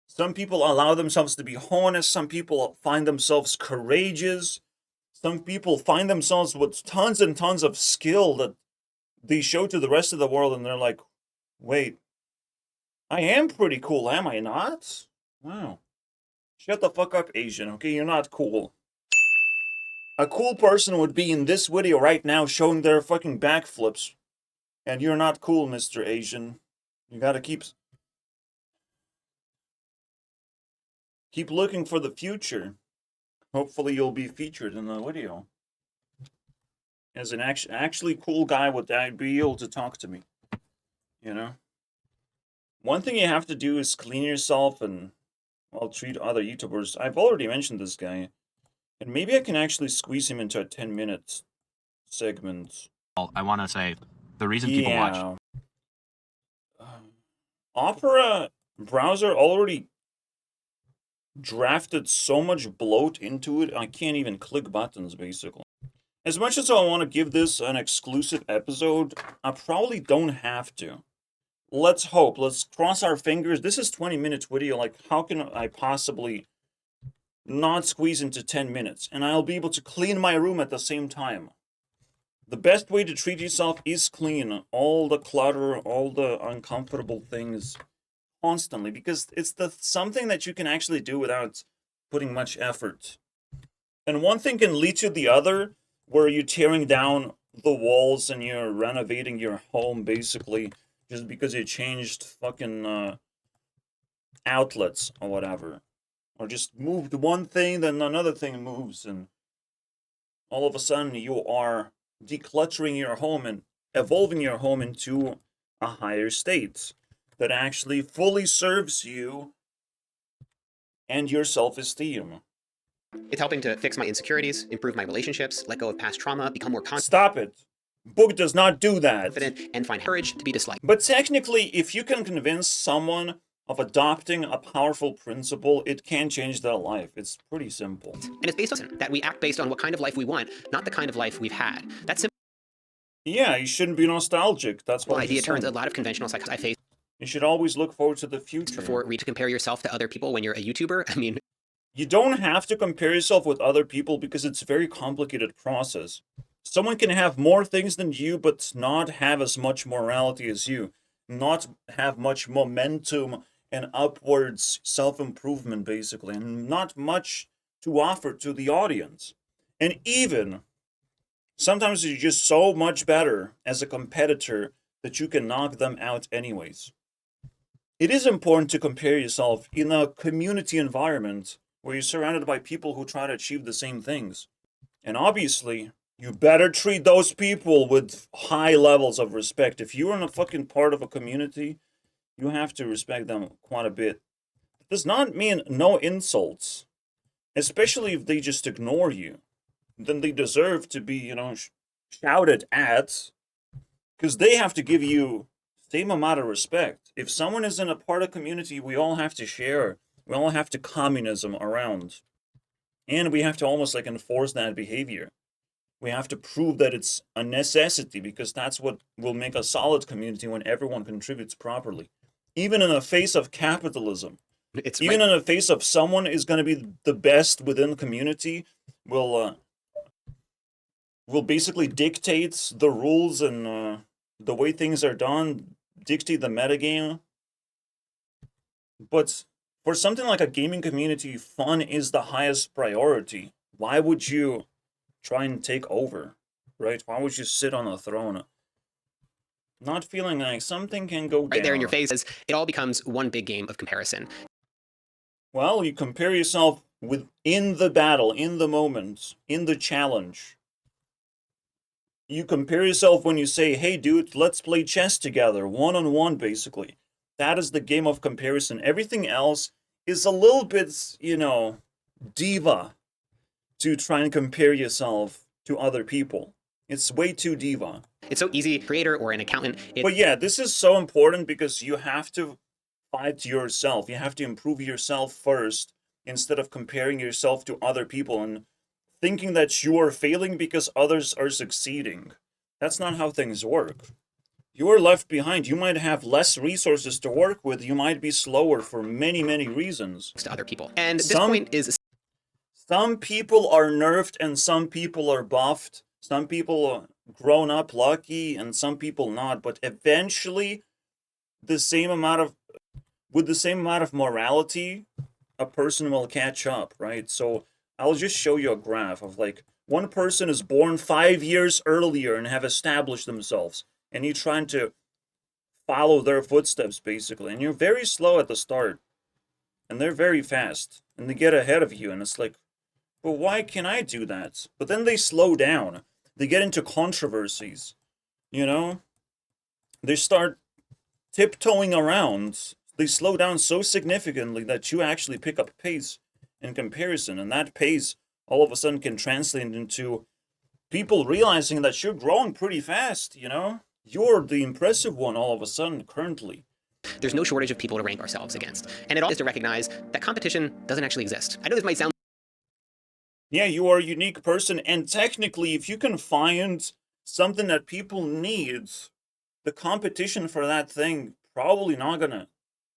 Some people allow themselves to be honest. Some people find themselves courageous. Some people find themselves with tons and tons of skill that they show to the rest of the world, and they're like, wait, I am pretty cool, am I not? Wow. Shut the fuck up, Asian, okay? You're not cool. A cool person would be in this video right now showing their fucking backflips. And you're not cool, Mr. Asian. You gotta keep looking for the future. Hopefully you'll be featured in the video. As an actually cool guy would be able to talk to me. You know? One thing you have to do is clean yourself and, well, treat other YouTubers. I've already mentioned this guy. And maybe I can actually squeeze him into a 10-minute segment. I want to say, the reason people watch... Opera browser already drafted so much bloat into it, I can't even click buttons, basically. As much as I want to give this an exclusive episode, I probably don't have to. Let's hope. Let's cross our fingers. This is 20 minutes video. Like, how can I possibly not squeeze into 10 minutes? And I'll be able to clean my room at the same time. The best way to treat yourself is clean all the clutter, all the uncomfortable things constantly, because it's something that you can actually do without putting much effort. And one thing can lead to the other, where you're tearing down the walls and you're renovating your home, basically, just because you changed fucking outlets or whatever. Or just moved one thing, then another thing moves, and all of a sudden you are decluttering your home and evolving your home into a higher state that actually fully serves you and your self-esteem. It's helping to fix my insecurities, improve my relationships, let go of past trauma, become more Stop it. Book does not do that. confident, and find courage to be disliked. But technically, if you can convince someone of adopting a powerful principle, it can change their life. It's pretty simple. And it's based on that we act based on what kind of life we want, not the kind of life we've had. That simple Yeah, you shouldn't be nostalgic. That's what idea turns a lot of conventional psychology I faced You should always look forward to the future. before read to compare yourself to other people when you're a YouTuber. I mean, You don't have to compare yourself with other people because it's a very complicated process. Someone can have more things than you, but not have as much morality as you, not have much momentum and upwards self-improvement, basically, and not much to offer to the audience. And even sometimes you're just so much better as a competitor that you can knock them out anyways. It is important to compare yourself in a community environment where you're surrounded by people who try to achieve the same things. And obviously, you better treat those people with high levels of respect. If you're in a fucking part of a community, you have to respect them quite a bit. It does not mean no insults, especially if they just ignore you. Then they deserve to be, shouted at, because they have to give you same amount of respect. If someone is in a part of community, we all have to share. We all have to communism around. And we have to almost like enforce that behavior. We have to prove that it's a necessity because that's what will make a solid community when everyone contributes properly. Even in the face of capitalism, it's even right. in the face of someone is going to be the best within the community, will basically dictate the rules and the way things are done, dictate the metagame. But for something like a gaming community, fun is the highest priority. Why would you try and take over, right? Why would you sit on a throne? Not feeling like something can go down. Right there in your face, it all becomes one big game of comparison. Well, you compare yourself in the battle, in the moment, in the challenge. You compare yourself when you say, hey dude, let's play chess together, one-on-one basically. That is the game of comparison. Everything else is a little bit, diva to try and compare yourself to other people. It's way too diva. It's so easy, creator or an accountant. But yeah, this is so important because you have to fight yourself. You have to improve yourself first instead of comparing yourself to other people and thinking that you are failing because others are succeeding. That's not how things work. You are left behind. You might have less resources to work with. You might be slower for many, many reasons. To other people. And this point is... Some people are nerfed and some people are buffed. Some people are grown up lucky and some people not. But eventually, with the same amount of morality, a person will catch up, right? So I'll just show you a graph of like one person is born 5 years earlier and have established themselves. And you're trying to follow their footsteps, basically. And you're very slow at the start. And they're very fast. And they get ahead of you. And it's like, but why can I do that? But then they slow down. They get into controversies. They start tiptoeing around. They slow down so significantly that you actually pick up pace in comparison. And that pace all of a sudden can translate into people realizing that you're growing pretty fast, You're the impressive one all of a sudden currently. There's no shortage of people to rank ourselves against. And it all is to recognize that competition doesn't actually exist. I know this might sound... Yeah, you are a unique person, and technically, if you can find something that people need, the competition for that thing probably not gonna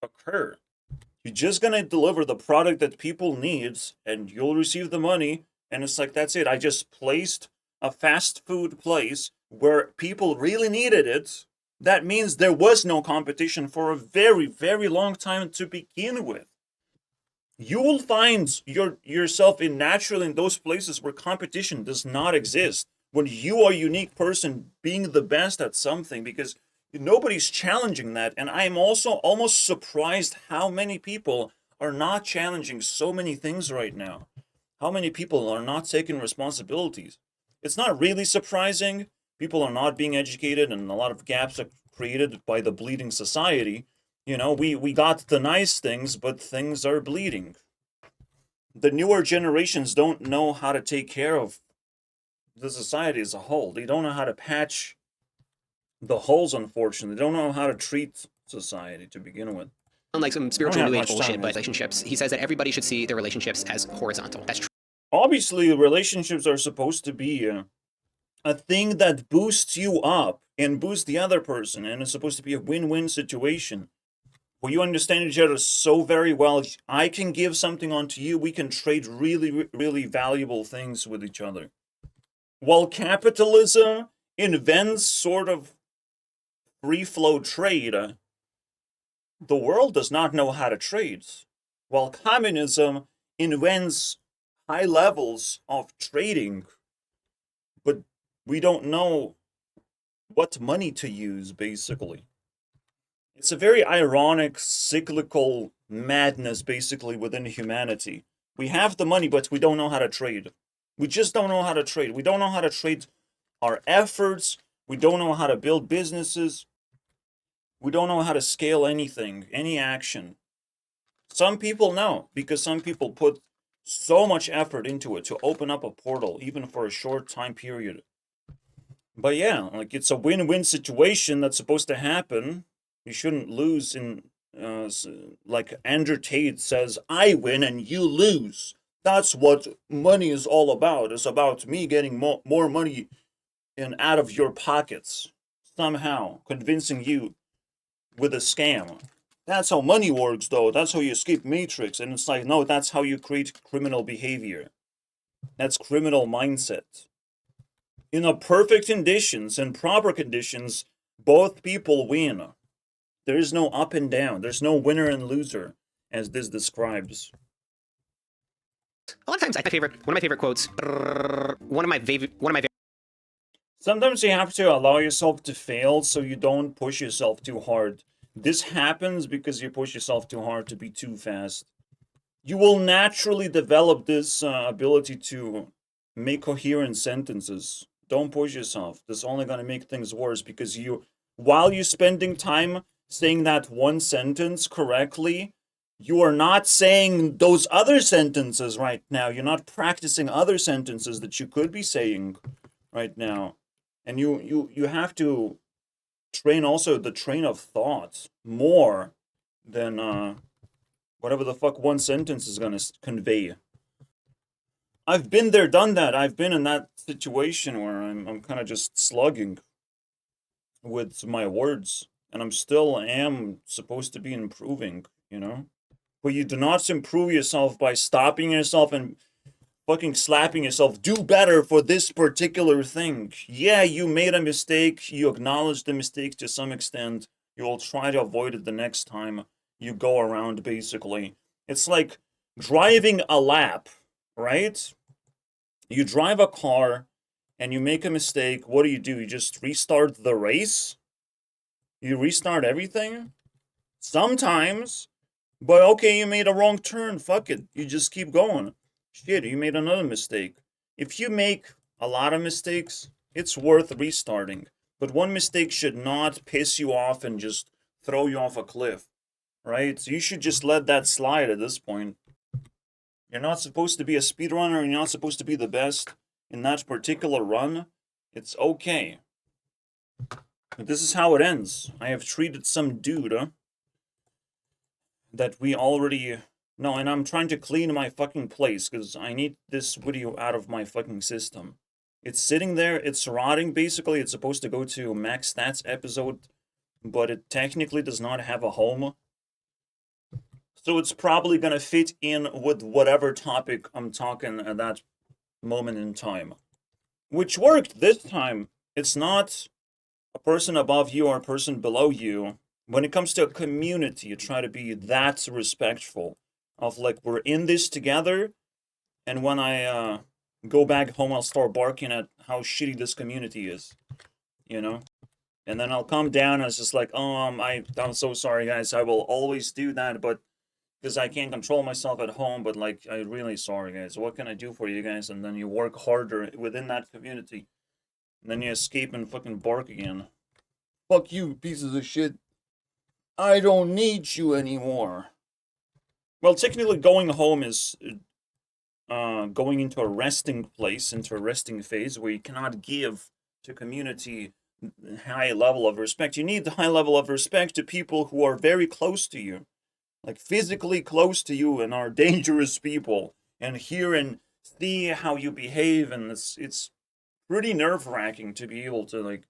occur. You're just gonna deliver the product that people need, and you'll receive the money, and it's like, that's it. I just placed a fast food place where people really needed it. That means there was no competition for a very, very long time to begin with. You will find yourself naturally in those places where competition does not exist. When you are a unique person being the best at something, because nobody's challenging that. And I'm also almost surprised how many people are not challenging so many things right now. How many people are not taking responsibilities. It's not really surprising. People are not being educated and a lot of gaps are created by the bleeding society. We got the nice things, but things are bleeding. The newer generations don't know how to take care of the society as a whole. They don't know how to patch the holes, unfortunately. They don't know how to treat society to begin with. Unlike some I don't spiritual have new age much time, bullshit, but guys. relationships, he says that everybody should see their relationships as horizontal. That's true. Obviously, relationships are supposed to be a thing that boosts you up and boosts the other person, and it's supposed to be a win-win situation where you understand each other so very well. I can give something onto you. We can trade really, really valuable things with each other. While capitalism invents sort of free flow trade, the world does not know how to trade. While communism invents high levels of trading, but we don't know what money to use, basically. It's a very ironic, cyclical madness, basically, within humanity. We have the money, but we don't know how to trade. We just don't know how to trade. We don't know how to trade our efforts. We don't know how to build businesses. We don't know how to scale anything, any action. Some people know, because some people put so much effort into it to open up a portal, even for a short time period. But yeah, like, it's a win-win situation that's supposed to happen. You shouldn't lose in, like Andrew Tate says, I win and you lose. That's what money is all about. It's about me getting more money in out of your pockets, somehow convincing you with a scam. That's how money works, though. That's how you escape Matrix. And it's like, no, that's how you create criminal behavior. That's criminal mindset. In a perfect conditions and proper conditions, both people win. There is no up and down. There's no winner and loser, as this describes. A lot of times, one of my favorite quotes, one of my Sometimes you have to allow yourself to fail so you don't push yourself too hard. This happens because you push yourself too hard to be too fast. You will naturally develop this ability to make coherent sentences. Don't push yourself. That's only going to make things worse, because while you're spending time saying that one sentence correctly, you are not saying those other sentences right now. You're not practicing other sentences that you could be saying right now. And you have to train also the train of thought more than whatever the fuck one sentence is going to convey. I've been there, done that. I've been in that situation where I'm kind of just slugging with my words, and I'm still am supposed to be improving, you know? But you do not improve yourself by stopping yourself and fucking slapping yourself. Do better for this particular thing. Yeah, you made a mistake. You acknowledge the mistake to some extent. You will try to avoid it the next time you go around, basically. It's like driving a lap, right? You drive a car and you make a mistake. What do? You just restart the race? You restart everything? Sometimes. But okay, you made a wrong turn. Fuck it. You just keep going. Shit, you made another mistake. If you make a lot of mistakes, it's worth restarting. But one mistake should not piss you off and just throw you off a cliff, right? So you should just let that slide at this point. You're not supposed to be a speedrunner, and you're not supposed to be the best in that particular run. It's okay. But this is how it ends. I have treated some dude that we already know, and I'm trying to clean my fucking place because I need this video out of my fucking system. It's sitting there, it's rotting basically. It's supposed to go to Max Stats episode, but it technically does not have a home. So it's probably gonna fit in with whatever topic I'm talking at that moment in time. Which worked this time. It's not a person above you or a person below you. When it comes to a community, you try to be that respectful of, like, we're in this together, and when I go back home, I'll start barking at how shitty this community is, you know? And then I'll come down and it's just like, I'm so sorry, guys. I will always do that, but because I can't control myself at home, but, like, I'm really sorry, guys. What can I do for you guys? And then you work harder within that community. And then you escape and fucking bark again. Fuck you, pieces of shit. I don't need you anymore. Well, technically going home is going into a resting place, into a resting phase where you cannot give to community high level of respect. You need the high level of respect to people who are very close to you, like physically close to you, and are dangerous people, and hear and see how you behave. And it's pretty nerve-wracking to be able to, like,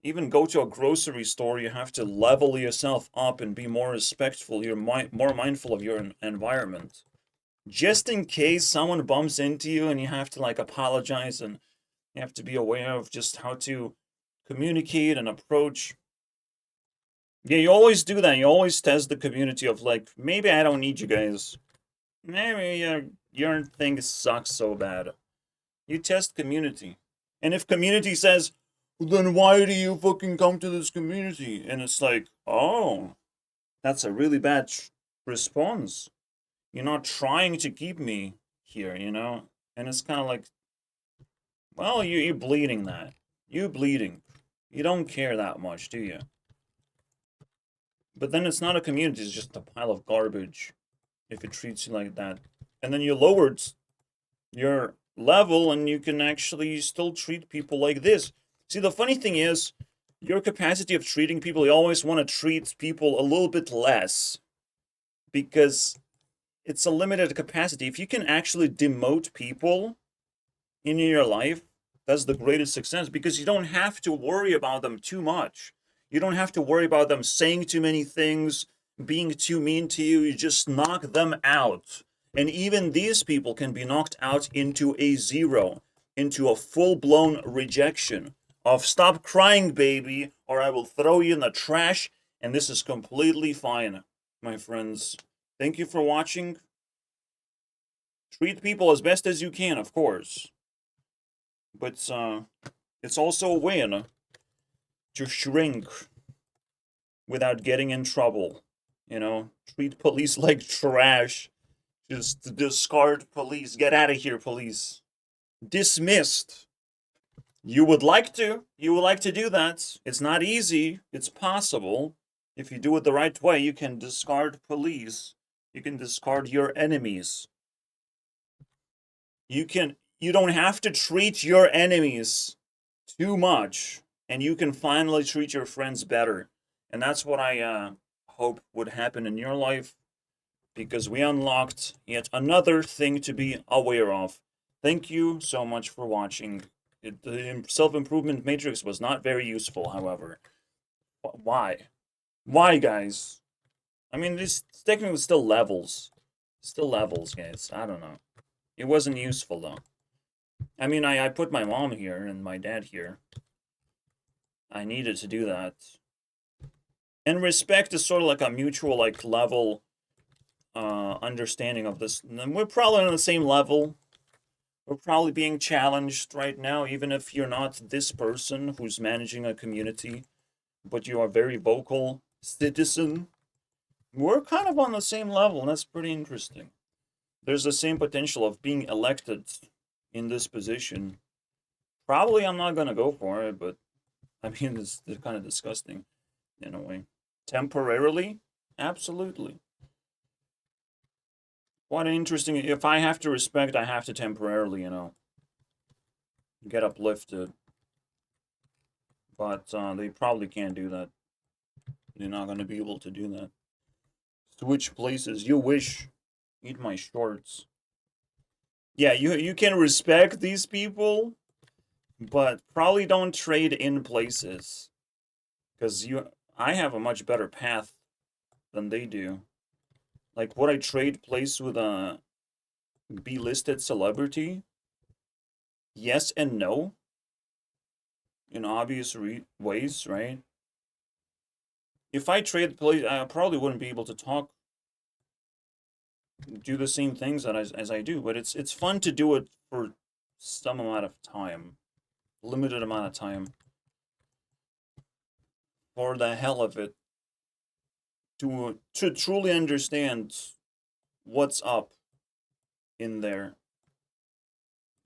even go to a grocery store. You have to level yourself up and be more respectful. You're more mindful of your environment, just in case someone bumps into you and you have to, like, apologize, and you have to be aware of just how to communicate and approach. Yeah, you always do that. You always test the community of, like, maybe I don't need you guys. Maybe your thing sucks so bad. You test community. And if community says, then why do you fucking come to this community? And it's like, oh, that's a really bad response. You're not trying to keep me here, you know? And it's kind of like, well, you're bleeding that. You're bleeding. You don't care that much, do you? But then it's not a community, it's just a pile of garbage if it treats you like that. And then you lowered your level and you can actually still treat people like this. See, the funny thing is, your capacity of treating people, you always want to treat people a little bit less, because it's a limited capacity. If you can actually demote people in your life, that's the greatest success, because you don't have to worry about them too much. You don't have to worry about them saying too many things, being too mean to you. You just knock them out. And even these people can be knocked out into a zero, into a full-blown rejection of stop crying, baby, or I will throw you in the trash. And this is completely fine, my friends. Thank you for watching. Treat people as best as you can, of course. But it's also a win to shrink without getting in trouble. You know, treat police like trash. Just discard police. Get out of here, police. Dismissed. You would like to. You would like to do that. It's not easy. It's possible. If you do it the right way, you can discard police. You can discard your enemies. You don't have to treat your enemies too much, and you can finally treat your friends better. And that's what I hope would happen in your life, because we unlocked yet another thing to be aware of. Thank you so much for watching. The self-improvement matrix was not very useful, however. Why? Why, guys? I mean, this technically still levels. Still levels, guys. I don't know. It wasn't useful, though. I mean, I put my mom here and my dad here. I needed to do that. And respect is sort of like a mutual, like, level understanding of this. And we're probably on the same level. We're probably being challenged right now, even if you're not this person who's managing a community, but you are a very vocal citizen. We're kind of on the same level, and that's pretty interesting. There's the same potential of being elected in this position. Probably I'm not going to go for it, but I mean, it's kind of disgusting in a way. Temporarily? Absolutely. What an interesting... If I have to respect, I have to temporarily, you know, get uplifted. But they probably can't do that. They're not going to be able to do that. Switch places. You wish. Eat my shorts. Yeah, you can respect these people, but probably don't trade in places. Because I have a much better path than they do. Like, would I trade place with a B-listed celebrity? Yes and no. In obvious ways, right? If I trade place, I probably wouldn't be able to do the same things as I do. But it's fun to do it for some amount of time. Limited amount of time. For the hell of it. To truly understand what's up in there.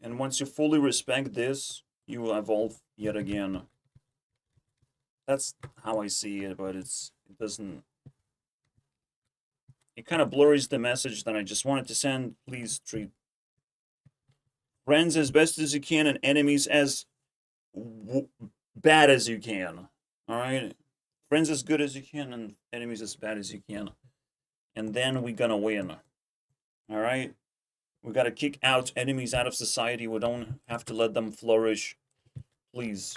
And once you fully respect this, you will evolve yet again. That's how I see it, but it doesn't... It kind of blurs the message that I just wanted to send. Please treat Friends as best as you can and enemies as bad as you can. All right? Friends as good as you can and enemies as bad as you can. And then we're gonna win. All right? We gotta kick out enemies out of society. We don't have to let them flourish. Please.